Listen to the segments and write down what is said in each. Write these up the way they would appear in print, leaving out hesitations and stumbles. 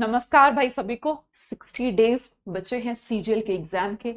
नमस्कार भाई सभी को। 60 डेज बचे हैं सीजीएल के एग्जाम के।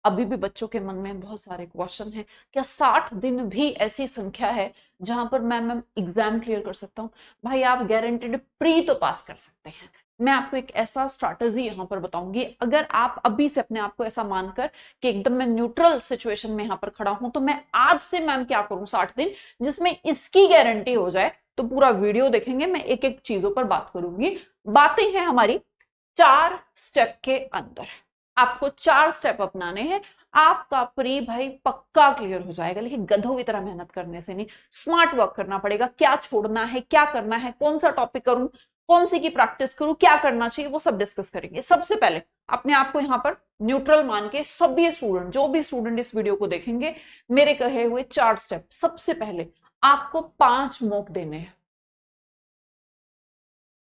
अभी भी बच्चों के मन में बहुत सारे क्वेश्चन हैं। क्या 60 दिन भी ऐसी संख्या है जहां पर मैं एग्जाम क्लियर कर सकता हूँ? भाई आप गारंटेड प्री तो पास कर सकते हैं। मैं आपको एक ऐसा स्ट्रैटेजी यहाँ पर बताऊंगी। अगर आप अभी से अपने आप को ऐसा मानकर कि एकदम मैं न्यूट्रल सिचुएशन में यहाँ पर खड़ा हूं, तो मैं आज से मैम क्या करूं 60 दिन जिसमें इसकी गारंटी हो जाए, तो पूरा वीडियो देखेंगे। मैं एक एक चीजों पर बात करूंगी। बातें हैं हमारी 4 स्टेप के अंदर। आपको 4 स्टेप अपनाने हैं। आपका प्री भाई पक्का क्लियर हो जाएगा, लेकिन गधों की तरह मेहनत करने से नहीं, स्मार्ट वर्क करना पड़ेगा। क्या छोड़ना है, क्या करना है, कौन सा टॉपिक करूं, कौन सी की प्रैक्टिस करूं, क्या करना चाहिए, वो सब डिस्कस करेंगे। सबसे पहले अपने आप को यहां पर न्यूट्रल मान के सभी स्टूडेंट, जो भी स्टूडेंट इस वीडियो को देखेंगे, मेरे कहे हुए 4 स्टेप। सबसे पहले आपको 5 मॉक देने हैं।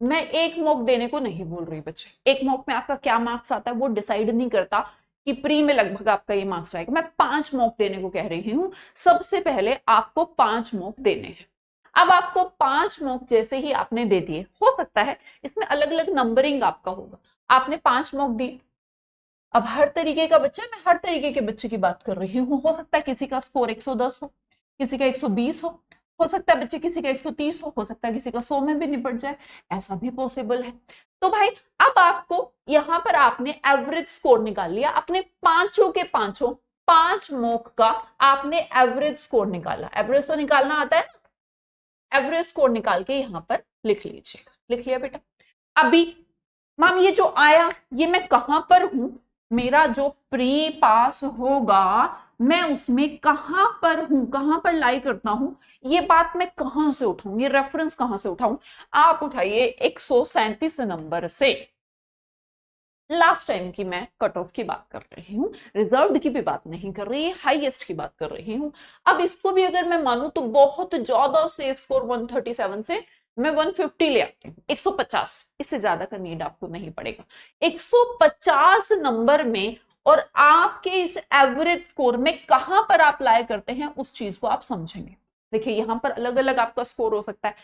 मैं एक मॉक देने को नहीं बोल रही बच्चे। एक मॉक में आपका क्या मार्क्स आता है वो डिसाइड नहीं करता कि प्री में लगभग आपका ये मार्क्स आएगा। मैं 5 मॉक देने को कह रही हूं। सबसे पहले आपको 5 मॉक देने हैं। अब आपको 5 मॉक जैसे ही आपने दे दिए, हो सकता है इसमें अलग अलग नंबरिंग आपका होगा। आपने 5 मॉक दी। अब हर तरीके का बच्चा, मैं हर तरीके के बच्चे की बात कर रही हूँ। हो सकता है किसी का स्कोर 110 हो, किसी का 120 हो सकता है बच्चे किसी का 130 हो सकता है किसी का 100 में भी निपट जाए, ऐसा भी पॉसिबल है। तो भाई अब आपको यहां पर आपने एवरेज स्कोर निकाल लिया। अपने पांचों के पांचों 5 मॉक का आपने एवरेज स्कोर निकाला। एवरेज तो निकालना आता है ना। एवरेज स्कोर निकाल के यहां पर लिख लीजिएगा। लिख लिया बेटा? अभी मैम ये जो आया, ये मैं कहां पर हूं? मेरा जो प्री पास होगा मैं उसमें कहां पर हूं, कहां पर लाई करता हूं, ये बात मैं कहां से उठाऊं, ये रेफरेंस कहां से उठाऊं? आप उठाइए 137 नंबर से। लास्ट टाइम की मैं कट ऑफ की बात कर रही हूँ, रिजर्व्ड की भी बात नहीं कर रही, हाईएस्ट की बात कर रही हूँ। अब इसको भी अगर मैं मानूं तो बहुत ज्यादा सेफ स्कोर 137 से मैं 150 ले आती हूँ। 150, इससे ज्यादा का नीड आपको नहीं पड़ेगा। 150 नंबर में और आपके इस एवरेज स्कोर में कहां पर आप लाए करते हैं उस चीज को आप समझेंगे। देखिए यहां पर अलग अलग आपका स्कोर हो सकता है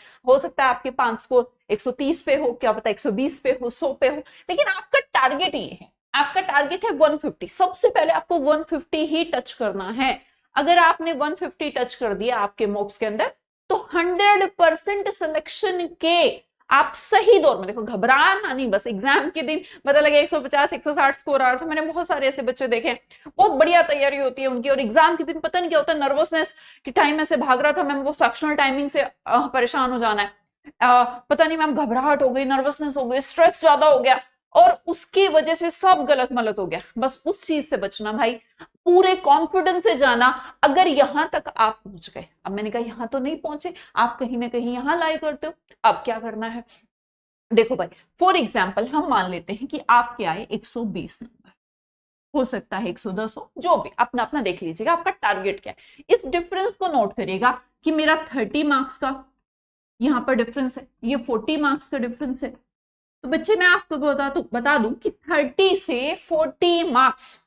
आपके 5 स्कोर 130 पे हो, क्या पता 120 पे हो, 100 पे हो, लेकिन आपका टारगेट ये है। आपका टारगेट है 150। सबसे पहले आपको 150 ही टच करना है। अगर आपने 150 टच कर दिया आपके मॉक्स के अंदर, तो 100% सिलेक्शन के आप सही दौर में, देखो घबराना नहीं, बस एग्जाम के दिन पता लगे 150 160 स्कोर आ रहा था। मैंने बहुत सारे ऐसे बच्चे देखे, बहुत बढ़िया तैयारी होती है उनकी, और एग्जाम के दिन पता नहीं क्या होता है, नर्वसनेस कि टाइम ऐसे भाग रहा था मैम, वो सेक्शनल टाइमिंग से परेशान हो जाना है। पता नहीं मैम घबराहट हो गई, नर्वसनेस हो गई, स्ट्रेस ज्यादा हो गया, और उसकी वजह से सब गलत मलत हो गया। बस उस चीज से बचना भाई, पूरे कॉन्फिडेंस से जाना। अगर यहां तक आप पहुंच गए, अब मैंने कहा यहां तो नहीं पहुंचे, आप कहीं ना कहीं यहां लाई करते हो, अब क्या करना है? देखो भाई, फॉर एग्जाम्पल हम मान लेते हैं कि आपके आए 120 नंबर, हो सकता है 110 हो, जो भी अपना अपना देख लीजिएगा आपका टारगेट क्या है। इस डिफरेंस को नोट करिएगा कि मेरा 30 मार्क्स का यहां पर डिफरेंस है, ये 40 मार्क्स का डिफरेंस है। तो बच्चे मैं आपको बता दूं कि 30 से 40 मार्क्स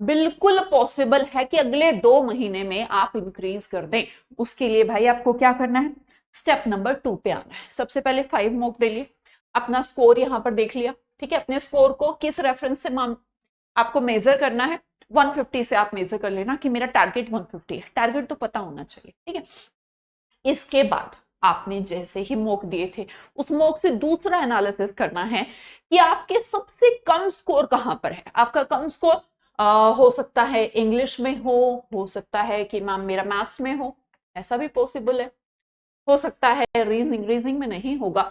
बिल्कुल पॉसिबल है कि अगले 2 महीने में आप इंक्रीज कर दें। उसके लिए भाई आपको क्या करना है? स्टेप नंबर 2 पे आना है। सबसे पहले 5 मॉक दे लिए, अपना स्कोर यहां पर देख लिया, ठीक है। अपने स्कोर को किस रेफरेंस से आपको मेजर करना है? 150 से आप मेजर कर लेना कि मेरा टारगेट 150 है। टारगेट तो पता होना चाहिए, ठीक है। इसके बाद आपने जैसे ही मॉक दिए थे, उस मॉक से दूसरा एनालिसिस करना है कि आपके सबसे कम स्कोर कहां पर है। आपका कम स्कोर हो सकता है इंग्लिश में हो सकता है कि मैम मेरा मैथ्स में हो, ऐसा भी पॉसिबल है। हो सकता है रीजनिंग में नहीं होगा,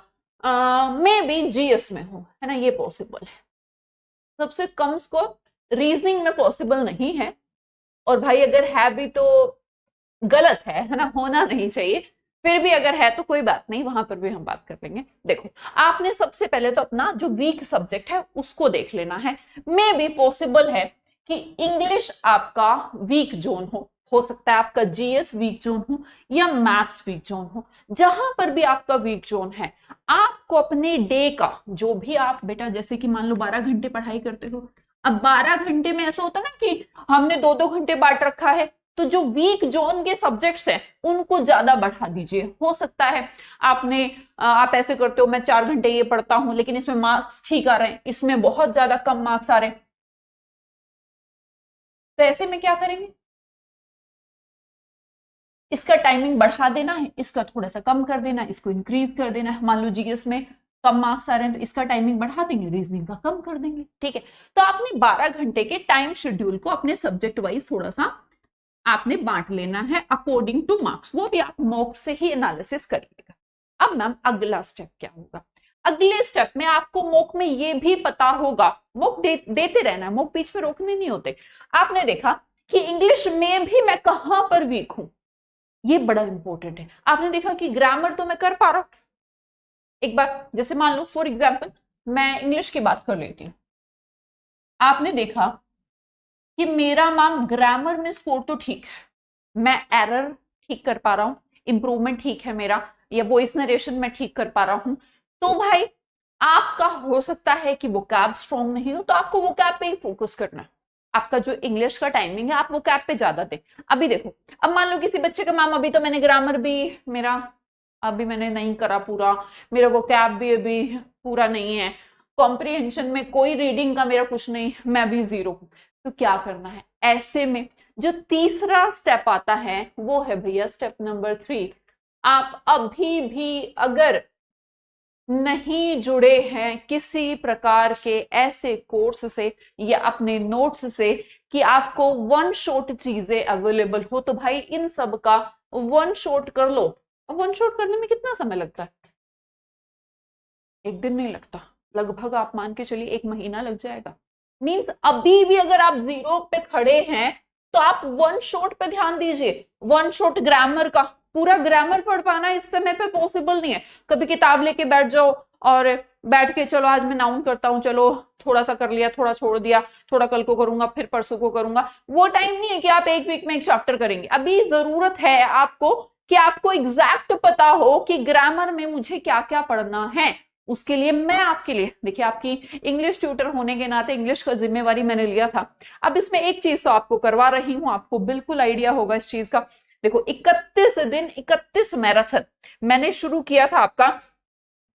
मे बी जीएस में हो, है ना, ये पॉसिबल है। सबसे कम स्कोर रीजनिंग में पॉसिबल नहीं है, और भाई अगर है भी तो गलत है ना, होना नहीं चाहिए। फिर भी अगर है तो कोई बात नहीं, वहां पर भी हम बात कर लेंगे। देखो आपने सबसे पहले तो अपना जो वीक सब्जेक्ट है उसको देख लेना है। मे बी पॉसिबल है कि इंग्लिश आपका वीक जोन हो सकता है आपका जीएस वीक जोन हो या मैथ्स वीक जोन हो। जहां पर भी आपका वीक जोन है, आपको अपने डे का जो भी आप बेटा, जैसे कि मान लो 12 घंटे पढ़ाई करते हो, अब 12 घंटे में ऐसा होता है ना कि हमने 2-2 घंटे बांट रखा है, तो जो वीक जोन के सब्जेक्ट्स हैं उनको ज्यादा बढ़ा दीजिए। हो सकता है आप ऐसे करते हो, मैं 4 घंटे ये पढ़ता हूं लेकिन इसमें मार्क्स ठीक आ रहे हैं, इसमें बहुत ज्यादा कम मार्क्स आ रहे हैं, तो ऐसे में क्या करेंगे, इसका टाइमिंग बढ़ा देना है, इसका थोड़ा सा कम कर देना है, इसको इंक्रीज कर देना है। मान लो जी इसमें कम मार्क्स आ रहे हैं तो इसका टाइमिंग बढ़ा देंगे, रीजनिंग का कम कर देंगे, ठीक है। तो आपने 12 घंटे के टाइम शेड्यूल को अपने सब्जेक्ट वाइज थोड़ा सा आपने बांट लेना है अकॉर्डिंग टू मार्क्स, वो भी आप मॉक से ही एनालिसिस करिएगा। अब मैम अगला स्टेप क्या होगा, अगले स्टेप में आपको मॉक में ये भी पता होगा, मॉक देते रहना है, मॉक बीच में रोकने नहीं होते। आपने देखा कि इंग्लिश में भी मैं कहां पर वीक हूं, ये बड़ा इंपॉर्टेंट है। आपने देखा कि ग्रामर तो मैं कर पा रहा हूं, एक बार जैसे मान लो फॉर एग्जाम्पल मैं इंग्लिश की बात कर लेती हूँ, आपने देखा कि मेरा मैम ग्रामर में स्कोर तो ठीक है, मैं एरर ठीक कर पा रहा हूं, इंप्रूवमेंट ठीक है मेरा, या वॉइस नरेशन में ठीक कर पा रहा हूं, तो भाई आपका हो सकता है कि वोकैब स्ट्रॉन्ग नहीं हो, तो आपको वोकैब पे ही फोकस करना है। आपका जो इंग्लिश का टाइमिंग है आप वोकैब पे ज्यादा दें। अभी देखो, अब मान लो किसी बच्चे का मैम अभी तो मैंने ग्रामर भी मेरा अभी मैंने नहीं करा पूरा, मेरा वोकैब भी अभी पूरा नहीं है, कॉम्प्रिहेंशन में कोई रीडिंग का मेरा कुछ नहीं, मैं भी 0 हूं, तो क्या करना है ऐसे में, जो तीसरा स्टेप आता है वो है भैया स्टेप नंबर 3। आप अभी भी अगर नहीं जुड़े हैं किसी प्रकार के ऐसे कोर्स से या अपने नोट्स से कि आपको वन शॉट चीजें अवेलेबल हो, तो भाई इन सब का वन शॉट कर लो। वन शॉट करने में कितना समय लगता है, एक दिन नहीं लगता, लगभग आप मान के चलिए 1 महीना लग जाएगा। मींस अभी भी अगर आप 0 पे खड़े हैं तो आप वन शॉट पे ध्यान दीजिए। वन शॉट ग्रामर का, पूरा ग्रामर पढ़ पाना इस समय पे पॉसिबल नहीं है। कभी किताब लेके बैठ जाओ और बैठ के चलो आज मैं नाउन करता हूं, चलो थोड़ा सा कर लिया, थोड़ा छोड़ दिया, थोड़ा कल को करूंगा, फिर परसों को करूंगा, वो टाइम नहीं है कि आप 1 वीक में 1 चैप्टर करेंगे। अभी जरूरत है आपको कि आपको एग्जैक्ट पता हो कि ग्रामर में मुझे क्या क्या पढ़ना है। उसके लिए मैं आपके लिए, देखिए आपकी इंग्लिश ट्यूटर होने के नाते इंग्लिश का जिम्मेवारी मैंने लिया था। अब इसमें एक चीज तो आपको करवा रही हूं, आपको बिल्कुल आइडिया होगा इस चीज का। देखो 31 दिन 31 मैराथन मैंने शुरू किया था आपका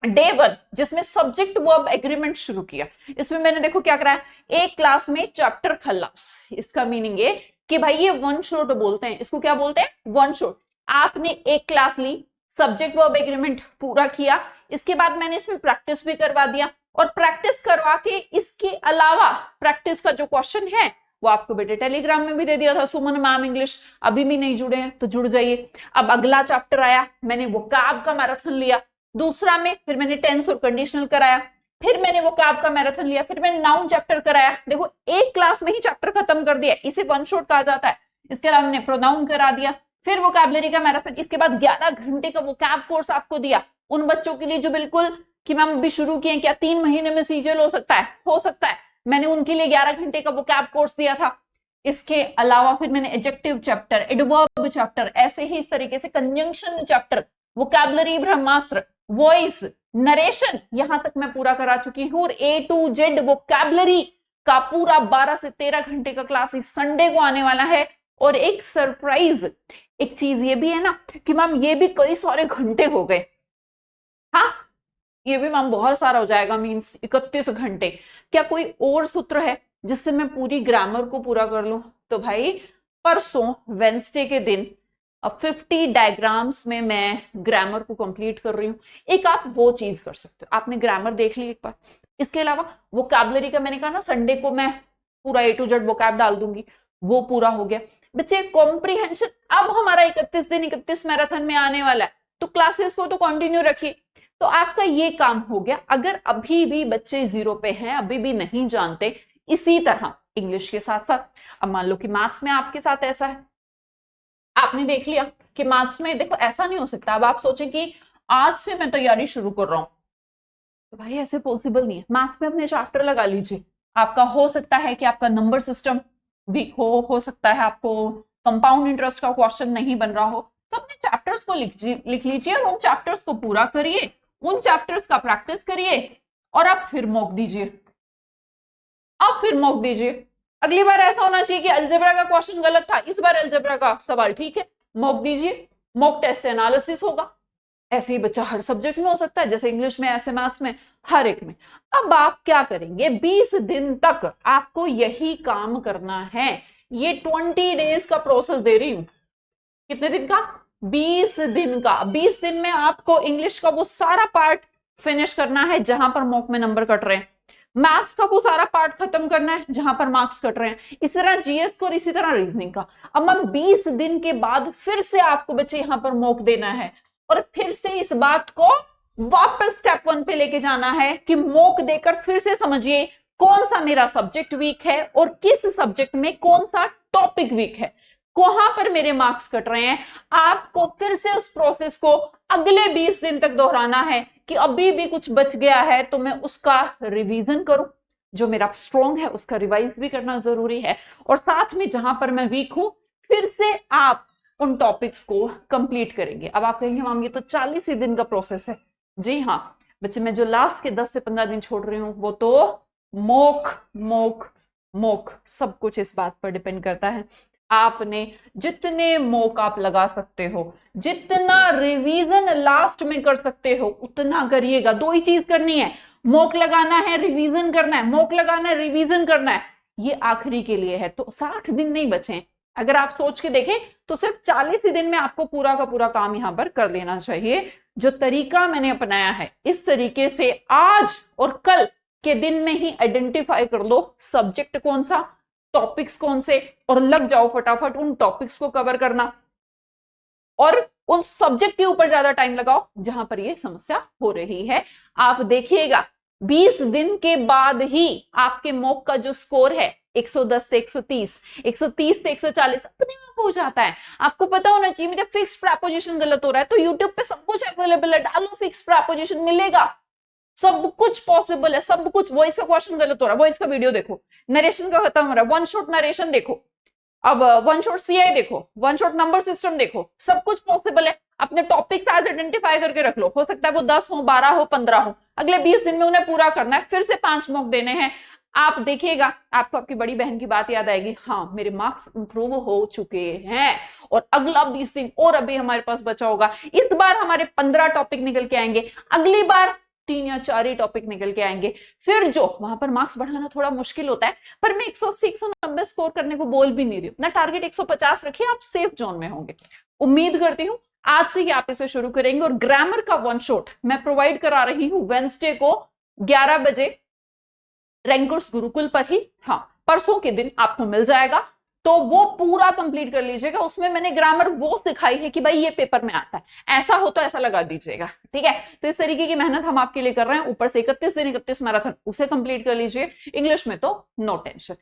डे 1, जिसमें सब्जेक्ट वर्ब एग्रीमेंट शुरू किया। इसमें मैंने देखो क्या कराया, एक क्लास में चैप्टर खल्लास। इसका मीनिंग है कि भाई ये वन शॉट बोलते हैं, इसको क्या बोलते हैं, वन शॉट। आपने एक क्लास ली, सब्जेक्ट वर्ब एग्रीमेंट पूरा किया, इसके बाद मैंने इसमें प्रैक्टिस भी करवा दिया, और प्रैक्टिस करवा के इसके अलावा प्रैक्टिस का जो क्वेश्चन है वो आपको बेटे टेलीग्राम में भी दे दिया था, सुमन मैम इंग्लिश। अभी भी नहीं जुड़े हैं तो जुड़ जाइए। अब अगला चैप्टर आया, मैंने वोकैब का मैराथन लिया। दूसरा में फिर मैंने टेंस और कंडीशनल कराया, फिर मैंने वोकैब का मैराथन लिया, फिर मैंने नाउन चैप्टर कराया। देखो एक क्लास में ही चैप्टर खत्म कर दिया, इसे वन शॉट कहा जाता है। इसके अलावा मैंने प्रोनाउन करा दिया, फिर वोकैबुलरी का मैराथन, इसके बाद 11 घंटे का वोकैब कोर्स आपको दिया। उन बच्चों के लिए जो बिल्कुल कि मैम अभी शुरू किए, क्या 3 महीने में सीजीएल हो सकता है, हो सकता है, मैंने उनके लिए 11 घंटे का वोकैब कोर्स दिया था। इसके अलावा फिर मैंने एडजेक्टिव चैप्टर, एडवर्ब चैप्टर, ऐसे ही इस तरीके से कंजंक्शन चैप्टर, वोकैबुलरी ब्रह्मास्त्र, वॉइस, नरेशन, यहां तक मैं पूरा करा चुकी हूं। और A to Z वोकैबुलरी का पूरा 12 से 13 घंटे का क्लास इस संडे को आने वाला है। और एक सरप्राइज, एक चीज ये भी है ना कि मैम ये भी कई सारे घंटे हो गए, हाँ ये भी मैम बहुत सारा हो जाएगा, मीन्स 31 घंटे। क्या कोई और सूत्र है जिससे मैं पूरी ग्रामर को पूरा कर लूं? तो भाई परसों वेंसडे के दिन 50 डायग्राम्स में मैं ग्रामर को कंप्लीट कर रही हूं। एक आप वो चीज कर सकते हो, आपने ग्रामर देख ली एक बार। इसके अलावा वोकैबुलरी का मैंने कहा ना संडे को मैं पूरा A to Z वोकैब डाल दूंगी, वो पूरा हो गया। बच्चे कॉम्प्रिहेंशन, अब हमारा 31 दिन 31 मैराथन में आने वाला है, तो क्लासेस को तो कंटिन्यू रखिए। तो आपका ये काम हो गया। अगर अभी भी बच्चे 0 पे हैं, अभी भी नहीं जानते, इसी तरह इंग्लिश के साथ साथ, अब मान लो कि मैथ्स में आपके साथ ऐसा है, आपने देख लिया कि मैथ्स में देखो ऐसा नहीं हो सकता। अब आप सोचें कि आज से मैं तैयारी शुरू कर रहा हूं, तो भाई ऐसे पॉसिबल नहीं है। मैथ्स में अपने चैप्टर लगा लीजिए। आपका हो सकता है कि आपका नंबर सिस्टम वीक हो सकता है आपको कंपाउंड इंटरेस्ट का क्वेश्चन नहीं बन रहा हो, तो अपने चैप्टर्स को लिख लीजिए और उन चैप्टर्स को पूरा करिए, उन चैप्टर्स का प्रैक्टिस करिए, और आप फिर मॉक दीजिए, आप फिर मॉक दीजिए। अगली बार ऐसा होना चाहिए कि अलजेब्रा का क्वेश्चन गलत था, इस बार अलजेब्रा का सवाल ठीक है, मॉक दीजिए, मॉक टेस्ट से एनालिसिस होगा। ऐसे ही बच्चा हर सब्जेक्ट में हो सकता है, जैसे इंग्लिश में, ऐसे मैथ्स में, हर एक में। अब आप क्या करेंगे, 20 दिन तक आपको यही काम करना है। ये 20 डेज का प्रोसेस दे रही हूं। कितने दिन का? 20 दिन का। 20 दिन में आपको इंग्लिश का वो सारा पार्ट फिनिश करना है जहां पर मॉक में नंबर कट रहे हैं, मैथ्स का वो सारा पार्ट खत्म करना है जहां पर मार्क्स कट रहे हैं, इसी तरह जीएस को और इसी तरह रीजनिंग का। अब मैम 20 दिन के बाद फिर से आपको बच्चे यहां पर मॉक देना है और फिर से इस बात को वापस स्टेप 1 पे लेके जाना है कि मॉक देकर फिर से समझिए कौन सा मेरा सब्जेक्ट वीक है और किस सब्जेक्ट में कौन सा टॉपिक वीक है, कहां पर मेरे मार्क्स कट रहे हैं। आपको फिर से उस प्रोसेस को अगले 20 दिन तक दोहराना है कि अभी भी कुछ बच गया है तो मैं उसका रिवीजन करूं, जो मेरा स्ट्रॉन्ग है उसका रिवाइज भी करना जरूरी है, और साथ में जहां पर मैं वीक हूं फिर से आप उन टॉपिक्स को कंप्लीट करेंगे। अब आप कहेंगे मैम ये तो 40 ही दिन का प्रोसेस है। जी हाँ बच्चे, मैं जो लास्ट के 10 से 15 दिन छोड़ रही हूं वो तो मॉक मॉक मॉक, सब कुछ इस बात पर डिपेंड करता है। आपने जितने मॉक आप लगा सकते हो, जितना रिवीजन लास्ट में कर सकते हो उतना करिएगा। दो ही चीज करनी है, मॉक लगाना है, रिवीजन करना है, मॉक लगाना है, रिवीजन करना है। ये आखिरी के लिए है, तो 60 दिन नहीं बचे। अगर आप सोच के देखें तो सिर्फ 40 ही दिन में आपको पूरा का पूरा काम यहां पर कर लेना चाहिए। जो तरीका मैंने अपनाया है इस तरीके से आज और कल के दिन में ही आइडेंटिफाई कर लो सब्जेक्ट कौन सा, टॉपिक्स कौन से, और लग जाओ फटाफट उन टॉपिक्स को कवर करना, और उन सब्जेक्ट के ऊपर ज्यादा टाइम लगाओ जहां पर ये समस्या हो रही है। आप देखिएगा 20 दिन के बाद ही आपके मॉक का जो स्कोर है 110 से 130, 130 से 140 अपने आप हो जाता है। आपको पता होना चाहिए मेरा फिक्स प्रेपोजिशन गलत हो रहा है, तो यूट्यूब पे सब कुछ अवेलेबल है, डालो फिक्स प्रेपोजिशन, मिलेगा, सब कुछ पॉसिबल है, सब कुछ। वॉइस का क्वेश्चन गलत हो रहा है, वॉइस का वीडियो देखो, नरेशन का खत्म हो रहा है, वन शॉट नरेशन देखो, अब वन शॉट सीआई देखो, वन शॉट नंबर सिस्टम देखो, सब कुछ पॉसिबल है। अपने टॉपिक्स आज आइडेंटिफाई करके रख लो, हो सकता है वो 10 हो, 12 हो, 15 हो, अगले 20 दिन में उन्हें पूरा करना है, फिर से 5 मॉक देने हैं। आप देखिएगा आपको आपकी बड़ी बहन की बात याद आएगी, हाँ मेरे मार्क्स इंप्रूव हो चुके हैं, और अगला 20 दिन और अभी हमारे पास बचा होगा। इस बार हमारे 15 टॉपिक निकल के आएंगे, अगली बार 3 या 4 ही टॉपिक निकल के आएंगे। फिर जो वहां पर मार्क्स बढ़ाना थोड़ा मुश्किल होता है, पर मैं 180 190 स्कोर करने को बोल भी नहीं रही हूं, अपना टारगेट 150 रखिए, आप सेफ जोन में होंगे। उम्मीद करती हूं आज से ही आप इसे शुरू करेंगे। और ग्रामर का वन शॉट मैं प्रोवाइड करा रही हूं वेंसडे को 11 बजे रैंकर्स गुरुकुल पर ही, हाँ परसों के दिन आपको मिल जाएगा, तो वो पूरा कंप्लीट कर लीजिएगा। उसमें मैंने ग्रामर वो सिखाई है कि भाई ये पेपर में आता है, ऐसा हो तो ऐसा लगा दीजिएगा, ठीक है। तो इस तरीके की मेहनत हम आपके लिए कर रहे हैं। ऊपर से 31 दिन 31 मैराथन, उसे कंप्लीट कर लीजिए। इंग्लिश में तो नो टेंशन।